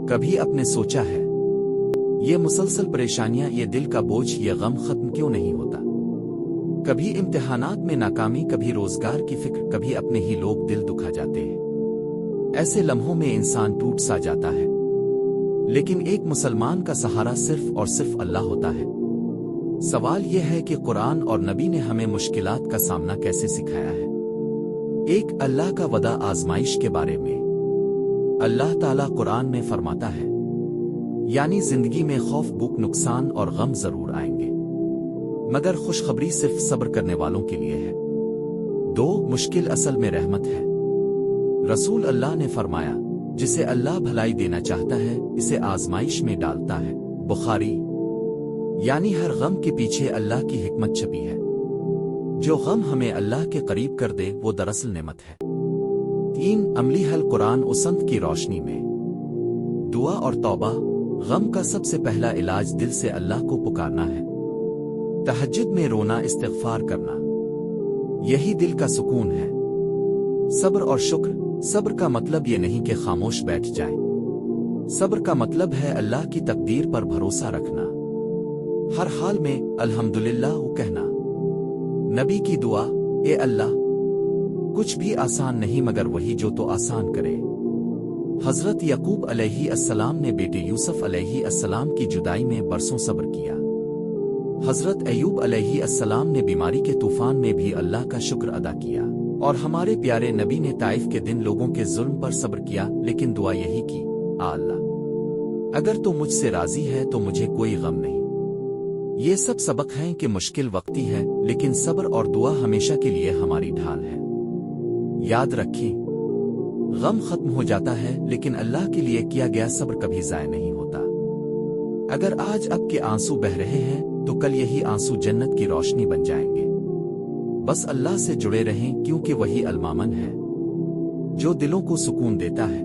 کبھی اپنے سوچا ہے یہ مسلسل پریشانیاں، یہ دل کا بوجھ، یہ غم ختم کیوں نہیں ہوتا؟ کبھی امتحانات میں ناکامی، کبھی روزگار کی فکر، کبھی اپنے ہی لوگ دل دکھا جاتے ہیں۔ ایسے لمحوں میں انسان ٹوٹ سا جاتا ہے، لیکن ایک مسلمان کا سہارا صرف اور صرف اللہ ہوتا ہے۔ سوال یہ ہے کہ قرآن اور نبی نے ہمیں مشکلات کا سامنا کیسے سکھایا ہے؟ ایک اللہ کا وعدہ آزمائش کے بارے میں۔ اللہ تعالیٰ قرآن میں فرماتا ہے، یعنی زندگی میں خوف، بھوک، نقصان اور غم ضرور آئیں گے، مگر خوشخبری صرف صبر کرنے والوں کے لیے ہے۔ 2 مشکل اصل میں رحمت ہے۔ رسول اللہ نے فرمایا، جسے اللہ بھلائی دینا چاہتا ہے اسے آزمائش میں ڈالتا ہے۔ بخاری۔ یعنی ہر غم کے پیچھے اللہ کی حکمت چھپی ہے۔ جو غم ہمیں اللہ کے قریب کر دے وہ دراصل نعمت ہے۔ 3 عملی حل قرآن و سنت کی روشنی میں۔ دعا اور توبہ۔ غم کا سب سے پہلا علاج دل سے اللہ کو پکارنا ہے۔ تہجد میں رونا، استغفار کرنا، یہی دل کا سکون ہے۔ صبر اور شکر۔ صبر کا مطلب یہ نہیں کہ خاموش بیٹھ جائیں۔ صبر کا مطلب ہے اللہ کی تقدیر پر بھروسہ رکھنا، ہر حال میں الحمدللہ کہنا۔ نبی کی دعا، اے اللہ، کچھ بھی آسان نہیں مگر وہی جو تو آسان کرے۔ حضرت یعقوب علیہ السلام نے بیٹے یوسف علیہ السلام کی جدائی میں برسوں صبر کیا۔ حضرت ایوب علیہ السلام نے بیماری کے طوفان میں بھی اللہ کا شکر ادا کیا، اور ہمارے پیارے نبی نے طائف کے دن لوگوں کے ظلم پر صبر کیا، لیکن دعا یہی کی، آ اللہ، اگر تو مجھ سے راضی ہے تو مجھے کوئی غم نہیں۔ یہ سب سبق ہیں کہ مشکل وقتی ہے، لیکن صبر اور دعا ہمیشہ کے لیے ہماری ڈھال ہے۔ یاد رکھیں، غم ختم ہو جاتا ہے، لیکن اللہ کے لیے کیا گیا صبر کبھی ضائع نہیں ہوتا۔ اگر آج آپ کے آنسو بہ رہے ہیں تو کل یہی آنسو جنت کی روشنی بن جائیں گے۔ بس اللہ سے جڑے رہیں، کیونکہ وہی المامن ہے جو دلوں کو سکون دیتا ہے۔